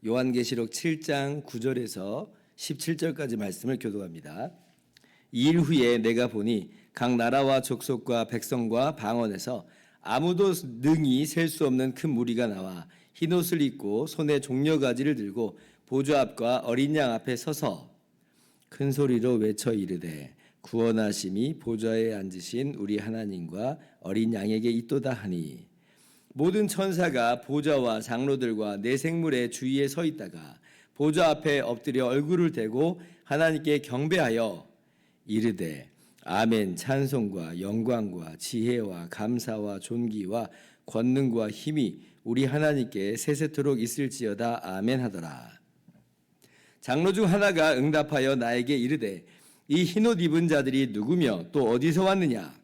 요한계시록 7장 9절에서 17절까지 말씀을 교독합니다. 2일 후에 내가 보니 각 나라와 족속과 백성과 방언에서 아무도 능히 셀 수 없는 큰 무리가 나와 흰옷을 입고 손에 종려가지를 들고 보좌 앞과 어린 양 앞에 서서 큰 소리로 외쳐 이르되 구원하심이 보좌에 앉으신 우리 하나님과 어린 양에게 있도다 하니, 모든 천사가 보좌와 장로들과 네 생물의 주위에 서 있다가 보좌 앞에 엎드려 얼굴을 대고 하나님께 경배하여 이르되 아멘. 찬송과 영광과 지혜와 감사와 존귀와 권능과 힘이 우리 하나님께 세세토록 있을지어다. 아멘 하더라. 장로 중 하나가 응답하여 나에게 이르되 이 흰옷 입은 자들이 누구며 또 어디서 왔느냐?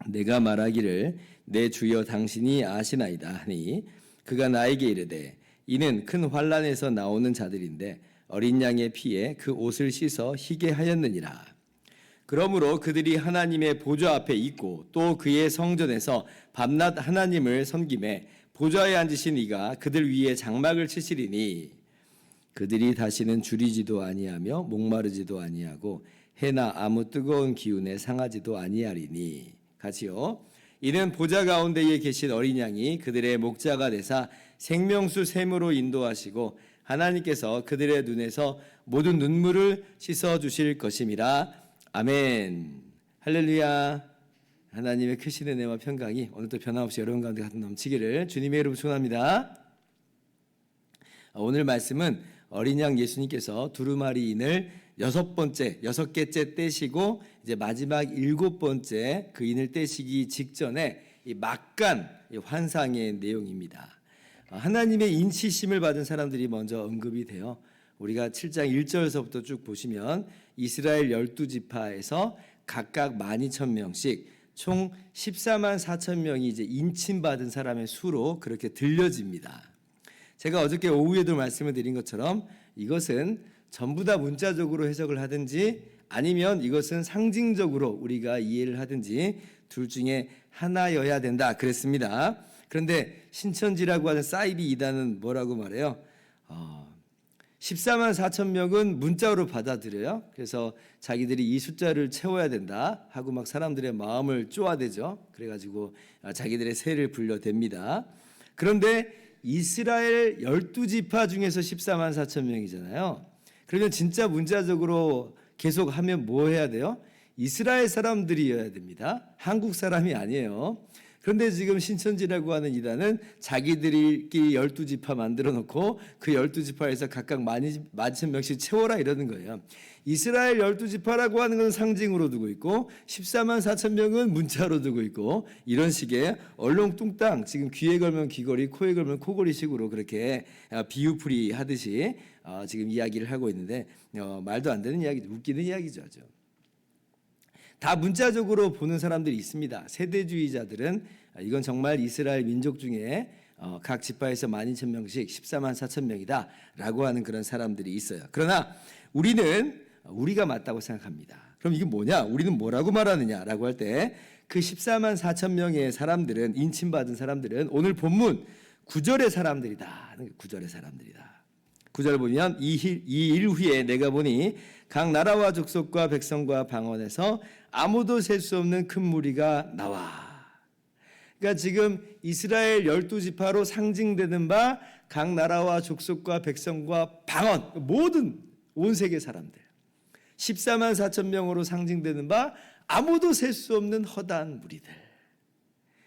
내가 말하기를 내 주여 당신이 아시나이다 하니, 그가 나에게 이르되 이는 큰 환난에서 나오는 자들인데 어린 양의 피에 그 옷을 씻어 희게 하였느니라. 그러므로 그들이 하나님의 보좌 앞에 있고 또 그의 성전에서 밤낮 하나님을 섬기매 보좌에 앉으신 이가 그들 위에 장막을 치시리니, 그들이 다시는 줄이지도 아니하며 목마르지도 아니하고 해나 아무 뜨거운 기운에 상하지도 아니하리니. 같이요. 이는 보좌 가운데에 계신 어린 양이 그들의 목자가 되사 생명수 샘으로 인도하시고 하나님께서 그들의 눈에서 모든 눈물을 씻어 주실 것임이라. 아멘. 할렐루야. 하나님의 크신 은혜와 평강이 오늘도 변함없이 여러분 가운데 가득 넘치기를 주님의 이름으로 축원합니다. 오늘 말씀은 어린 양 예수님께서 두루마리인을 여섯 개째 떼시고 이제 마지막 7번째 그 인을 떼시기 직전에 이 막간 환상의 내용입니다. 하나님의 인치심을 받은 사람들이 먼저 언급이 돼요. 우리가 7장 1절에서부터 쭉 보시면 이스라엘 12지파에서 각각 12,000명씩 총 14만 4천 명이 이제 인침받은 사람의 수로 그렇게 들려집니다. 제가 어저께 오후에도 말씀을 드린 것처럼 이것은 전부 다 문자적으로 해석을 하든지 아니면 이것은 상징적으로 우리가 이해를 하든지 둘 중에 하나여야 된다 그랬습니다. 그런데 신천지라고 하는 사이비 이단은 뭐라고 말해요? 14만 4천 명은 문자로 받아들여요. 그래서 자기들이 이 숫자를 채워야 된다 하고 막 사람들의 마음을 쪼아대죠. 그래가지고 자기들의 세를 불려댑니다. 그런데 이스라엘 12지파 중에서 14만 4천 명이잖아요. 그러면 진짜 문자적으로 계속 하면 뭐 해야 돼요? 이스라엘 사람들이어야 됩니다. 한국 사람이 아니에요. 그런데 지금 신천지라고 하는 이단은 자기들끼리 12지파 만들어 놓고 그 12지파에서 각각 10,000명씩 채워라 이러는 거예요. 이스라엘 12지파라고 하는 건 상징으로 두고 있고 14만 4천 명은 문자로 두고 있고, 이런 식의 얼렁뚱땅 지금 귀에 걸면 귀걸이, 코에 걸면 코걸이 식으로 그렇게 비유풀이 하듯이 지금 이야기를 하고 있는데 말도 안 되는 이야기죠. 웃기는 이야기죠. 다 문자적으로 보는 사람들이 있습니다. 세대주의자들은 이건 정말 이스라엘 민족 중에 각 지파에서 12,000명씩 14만 4천 명이다 라고 하는 그런 사람들이 있어요. 그러나 우리가 맞다고 생각합니다. 그럼 이게 뭐냐? 우리는 뭐라고 말하느냐 라고 할 때 그 14만 4천 명의 사람들은, 인침받은 사람들은 오늘 본문 9절의 사람들이다. 9절의 사람들이다. 9절 보면 이 일 후에 내가 보니 각 나라와 족속과 백성과 방언에서 아무도 셀 수 없는 큰 무리가 나와. 그러니까 지금 이스라엘 12지파로 상징되는 바 각 나라와 족속과 백성과 방언, 모든 온 세계 사람들 14만 4천 명으로 상징되는 바 아무도 셀 수 없는 허다한 무리들,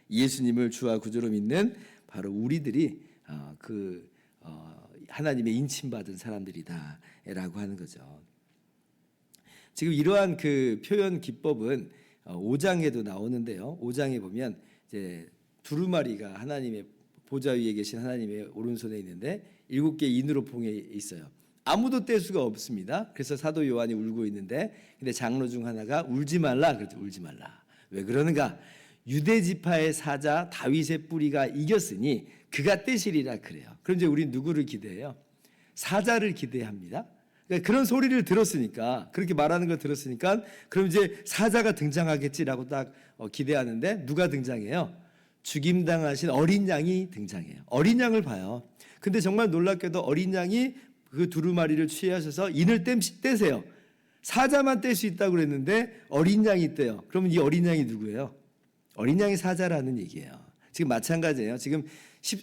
예수님을 주와 구주로 믿는 바로 우리들이 하나님의 인침받은 사람들이다 라고 하는 거죠. 지금 이러한 그 표현 기법은 5장에도 나오는데요. 5장에 보면 이제 두루마리가 하나님의 보좌 위에 계신 하나님의 오른손에 있는데 7개 인으로 봉해 있어요. 아무도 뗄 수가 없습니다. 그래서 사도 요한이 울고 있는데, 근데 장로 중 하나가 울지 말라 그랬죠. 울지 말라. 왜 그러는가? 유대 지파의 사자 다윗의 뿌리가 이겼으니 그가 떼시리라 그래요. 그럼 이제 우리 누구를 기대해요? 사자를 기대합니다. 그러니까 그런 소리를 들었으니까, 그렇게 말하는 걸 들었으니까 그럼 이제 사자가 등장하겠지라고 딱 기대하는데 누가 등장해요? 죽임당하신 어린 양이 등장해요. 어린 양을 봐요. 근데 정말 놀랍게도 어린 양이 그 두루마리를 취하셔서 인을 떼세요. 사자만 뗄 수 있다고 그랬는데 어린 양이 떼요. 그러면 이 어린 양이 누구예요? 어린 양이 사자라는 얘기예요. 지금 마찬가지예요. 지금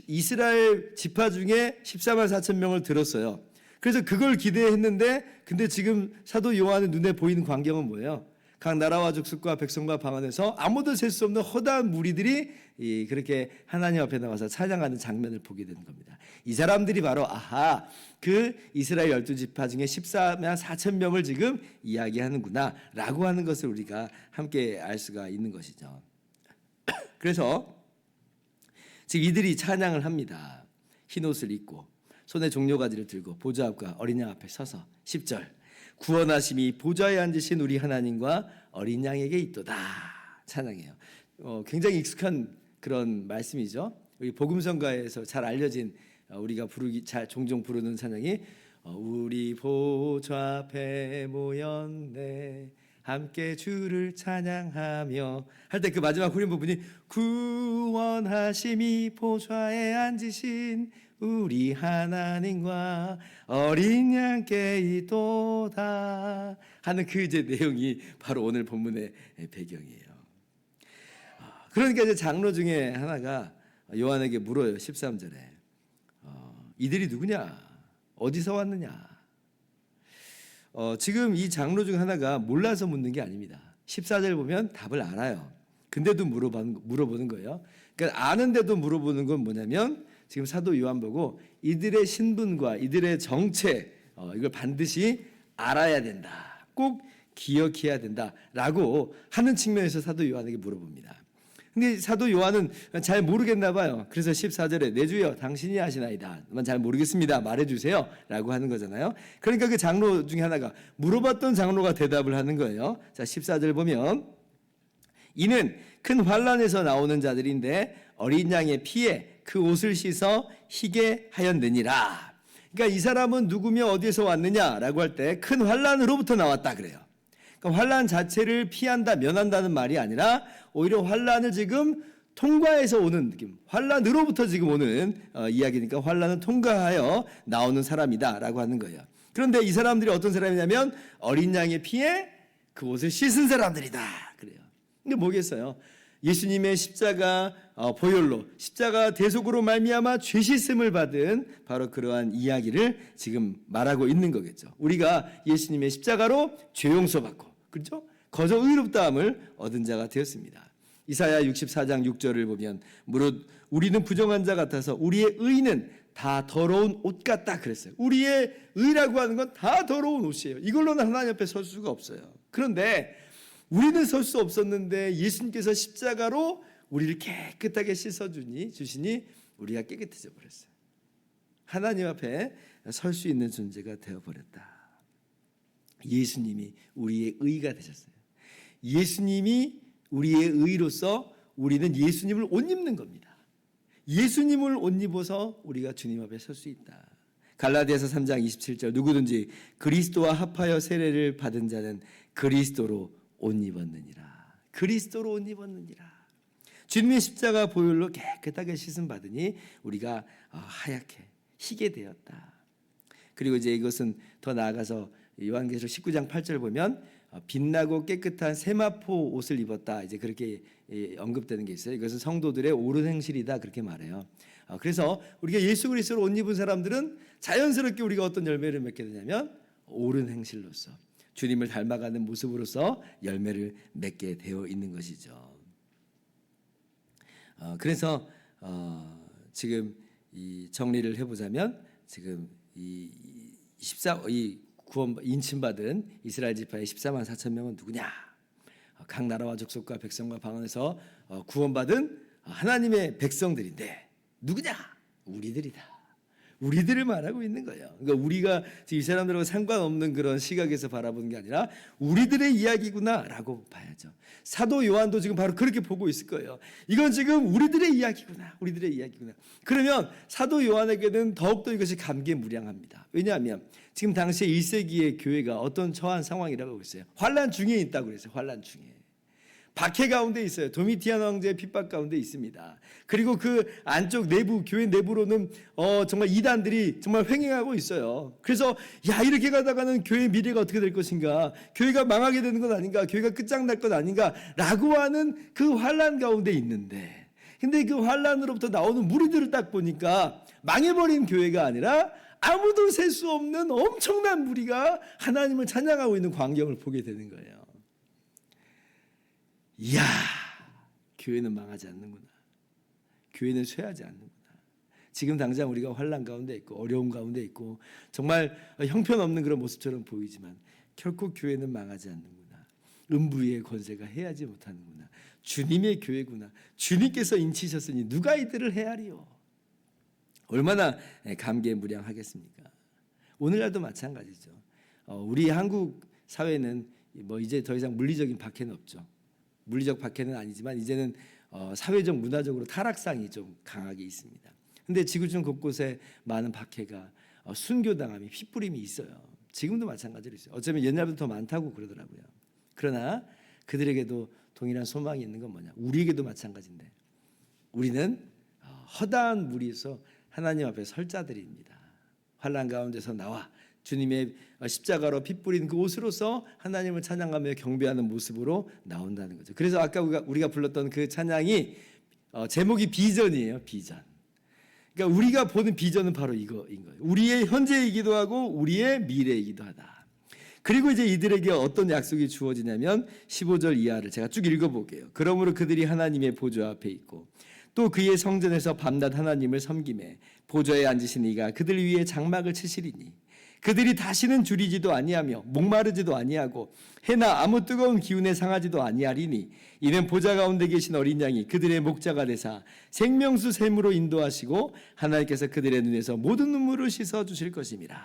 이스라엘 지파 중에 14만 4천 명을 들었어요. 그래서 그걸 기대했는데, 근데 지금 사도 요한의 눈에 보이는 광경은 뭐예요? 각 나라와 족속과 백성과 방언에서 아무도 셀 수 없는 허다한 무리들이 그렇게 하나님 앞에 나와서 찬양하는 장면을 보게 되는 겁니다. 이 사람들이 바로 그 이스라엘 12지파 중에 14만 4천 명을 지금 이야기하는구나 라고 하는 것을 우리가 함께 알 수가 있는 것이죠. 그래서 지금 이들이 찬양을 합니다. 흰옷을 입고 손에 종려가지를 들고 보좌 앞과 어린 양 앞에 서서 10절 구원하심이 보좌에 앉으신 우리 하나님과 어린 양에게 있도다 찬양해요. 굉장히 익숙한 그런 말씀이죠. 우리 복음성가에서 잘 알려진 우리가 종종 부르는 찬양이 우리 보좌 앞에 모였네 함께 주를 찬양하며 할 때 그 마지막 후렴 부분이 구원하심이 보좌에 앉으신 우리 하나님과 어린 양께 있도다 하는 그 이제 내용이 바로 오늘 본문의 배경이에요. 그러니까 이제 장로 중에 하나가 요한에게 물어요. 13절에 이들이 누구냐? 어디서 왔느냐? 지금 이 장로 중 하나가 몰라서 묻는 게 아닙니다. 14절 보면 답을 알아요. 근데도 물어보는 거예요. 그러니까 아는데도 물어보는 건 뭐냐면 지금 사도 요한 보고 이들의 신분과 이들의 정체 이걸 반드시 알아야 된다. 꼭 기억해야 된다라고 하는 측면에서 사도 요한에게 물어봅니다. 근데 사도 요한은 잘 모르겠나 봐요. 그래서 14절에 내 주여 당신이 아시나이다. 잘 모르겠습니다. 말해주세요 라고 하는 거잖아요. 그러니까 그 장로 중에 하나가 물어봤던 장로가 대답을 하는 거예요. 자 14절 보면 이는 큰 환난에서 나오는 자들인데 어린 양의 피에 그 옷을 씻어 희게 하였느니라. 그러니까 이 사람은 누구며 어디에서 왔느냐라고 할 때 큰 환난으로부터 나왔다 그래요. 그러니까 환난 자체를 피한다, 면한다는 말이 아니라 오히려 환난을 지금 통과해서 오는 느낌. 환난으로부터 지금 오는 이야기니까 환난을 통과하여 나오는 사람이다라고 하는 거예요. 그런데 이 사람들이 어떤 사람이냐면 어린 양의 피에 그 옷을 씻은 사람들이다 그래요. 근데 뭐겠어요? 예수님의 십자가 보혈로 십자가 대속으로 말미암아 죄 씻음을 받은 바로 그러한 이야기를 지금 말하고 있는 거겠죠. 우리가 예수님의 십자가로 죄 용서받고 그렇죠? 거저 의롭다함을 얻은 자가 되었습니다. 이사야 64장 6절을 보면 무릇 우리는 부정한 자 같아서 우리의 의는 다 더러운 옷 같다 그랬어요. 우리의 의라고 하는 건 다 더러운 옷이에요. 이걸로는 하나님 앞에 설 수가 없어요. 그런데 우리는 설 수 없었는데 예수님께서 십자가로 우리를 깨끗하게 씻어주시니 우리가 깨끗해져 버렸어요. 하나님 앞에 설 수 있는 존재가 되어버렸다. 예수님이 우리의 의가 되셨어요. 예수님이 우리의 의로서 우리는 예수님을 옷 입는 겁니다. 예수님을 옷 입어서 우리가 주님 앞에 설 수 있다. 갈라디아서 3장 27절 누구든지 그리스도와 합하여 세례를 받은 자는 그리스도로 옷 입었느니라. 그리스도로 옷 입었느니라. 주님의 십자가 보혈로 깨끗하게 씻음 받으니 우리가 하얗게 희게 되었다. 그리고 이제 이것은 더 나아가서 요한계시록 19장 8절 보면 빛나고 깨끗한 세마포 옷을 입었다. 이제 그렇게 언급되는 게 있어요. 이것은 성도들의 옳은 행실이다 그렇게 말해요. 그래서 우리가 예수 그리스도로 옷 입은 사람들은 자연스럽게 우리가 어떤 열매를 맺게 되냐면 옳은 행실로서 주님을 닮아가는 모습으로서 열매를 맺게 되어 있는 것이죠. 그래서 지금 이 정리를 해보자면 지금 이 구원 인침받은 이스라엘 지파의 14만 4천 명은 누구냐? 각 나라와 족속과 백성과 방언에서 구원받은 하나님의 백성들인데 누구냐? 우리들이다. 우리들을 말하고 있는 거예요. 그러니까 우리가 이 사람들하고 상관없는 그런 시각에서 바라보는 게 아니라 우리들의 이야기구나라고 봐야죠. 사도 요한도 지금 바로 그렇게 보고 있을 거예요. 이건 지금 우리들의 이야기구나. 우리들의 이야기구나. 그러면 사도 요한에게는 더욱더 이것이 감개무량합니다. 왜냐하면 지금 당시에 1세기의 교회가 어떤 처한 상황이라고 했어요. 환난 중에 있다고 그랬어요. 환난 중에. 박해 가운데 있어요. 도미티안 황제의 핍박 가운데 있습니다. 그리고 그 안쪽 내부 교회 내부로는 정말 이단들이 정말 횡행하고 있어요. 그래서 야 이렇게 가다가는 교회 미래가 어떻게 될 것인가? 교회가 망하게 되는 것 아닌가? 교회가 끝장날 것 아닌가?라고 하는 그 환난 가운데 있는데, 근데 그 환난으로부터 나오는 무리들을 딱 보니까 망해버린 교회가 아니라 아무도 셀 수 없는 엄청난 무리가 하나님을 찬양하고 있는 광경을 보게 되는 거예요. 이야, 교회는 망하지 않는구나. 교회는 쇠하지 않는구나. 지금 당장 우리가 환난 가운데 있고 어려움 가운데 있고 정말 형편없는 그런 모습처럼 보이지만 결코 교회는 망하지 않는구나. 음부의 권세가 해하지 못하는구나. 주님의 교회구나. 주님께서 인치셨으니 누가 이들을 헤아리요. 얼마나 감개무량하겠습니까? 오늘날도 마찬가지죠. 우리 한국 사회는 뭐 이제 더 이상 물리적인 박해는 없죠. 물리적 박해는 아니지만 이제는 사회적 문화적으로 타락상이 좀 강하게 있습니다. 그런데 지구촌 곳곳에 많은 박해가 순교당함이 핏부림이 있어요. 지금도 마찬가지로 있어요. 어쩌면 옛날부터 더 많다고 그러더라고요. 그러나 그들에게도 동일한 소망이 있는 건 뭐냐? 우리에게도 마찬가지인데 우리는 허다한 무리에서 하나님 앞에 설 자들입니다. 환난 가운데서 나와 주님의 십자가로 피 뿌린 그 옷으로서 하나님을 찬양하며 경배하는 모습으로 나온다는 거죠. 그래서 아까 우리가 불렀던 그 찬양이 제목이 비전이에요. 비전. 그러니까 우리가 보는 비전은 바로 이거인 거예요. 우리의 현재이기도 하고 우리의 미래이기도 하다. 그리고 이제 이들에게 어떤 약속이 주어지냐면 15절 이하를 제가 쭉 읽어볼게요. 그러므로 그들이 하나님의 보좌 앞에 있고 또 그의 성전에서 밤낮 하나님을 섬기매 보좌에 앉으신 이가 그들 위에 장막을 치시리니 그들이 다시는 줄이지도 아니하며 목마르지도 아니하고 해나 아무 뜨거운 기운에 상하지도 아니하리니 이는 보좌 가운데 계신 어린 양이 그들의 목자가 되사 생명수 샘으로 인도하시고 하나님께서 그들의 눈에서 모든 눈물을 씻어 주실 것임이라.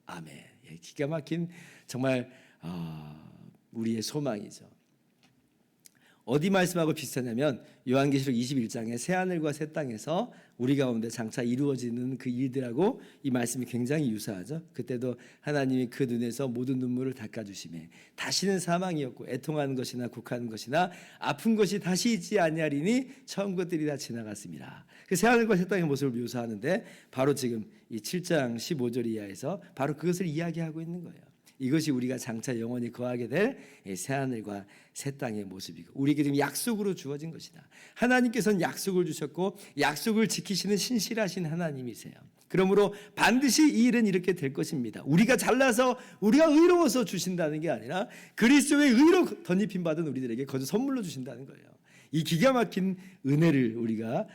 아멘. 기가 막힌 정말 우리의 소망이죠. 어디 말씀하고 비슷하냐면 요한계시록 21장의 새하늘과 새 땅에서 우리 가운데 장차 이루어지는 그 일들하고 이 말씀이 굉장히 유사하죠. 그때도 하나님이 그 눈에서 모든 눈물을 닦아주시매 다시는 사망이 없고 애통하는 것이나 곡하는 것이나 아픈 것이 다시 있지 아니하리니 처음 것들이 다 지나갔습니다. 그 새하늘과 새 땅의 모습을 묘사하는데 바로 지금 이 7장 15절 이하에서 바로 그것을 이야기하고 있는 거예요. 이것이 우리가 장차 영원히 거하게 될 새하늘과 새 땅의 모습이고 우리에게 지금 약속으로 주어진 것이다. 하나님께서는 약속을 주셨고 약속을 지키시는 신실하신 하나님이세요. 그러므로 반드시 이 일은 이렇게 될 것입니다. 우리가 잘나서 우리가 의로워서 주신다는 게 아니라 그리스도의 의로 덧입힘 받은 우리들에게 거저 선물로 주신다는 거예요. 이 기가 막힌 은혜를 우리가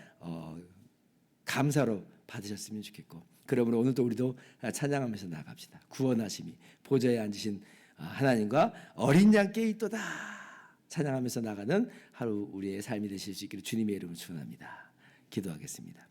감사로 받으셨으면 좋겠고 그러므로 오늘도 우리도 찬양하면서 나갑시다. 구원하심이 보좌에 앉으신 하나님과 어린 양께 있도다 찬양하면서 나가는 하루 우리의 삶이 되실 수 있기를 주님의 이름으로 축원합니다. 기도하겠습니다.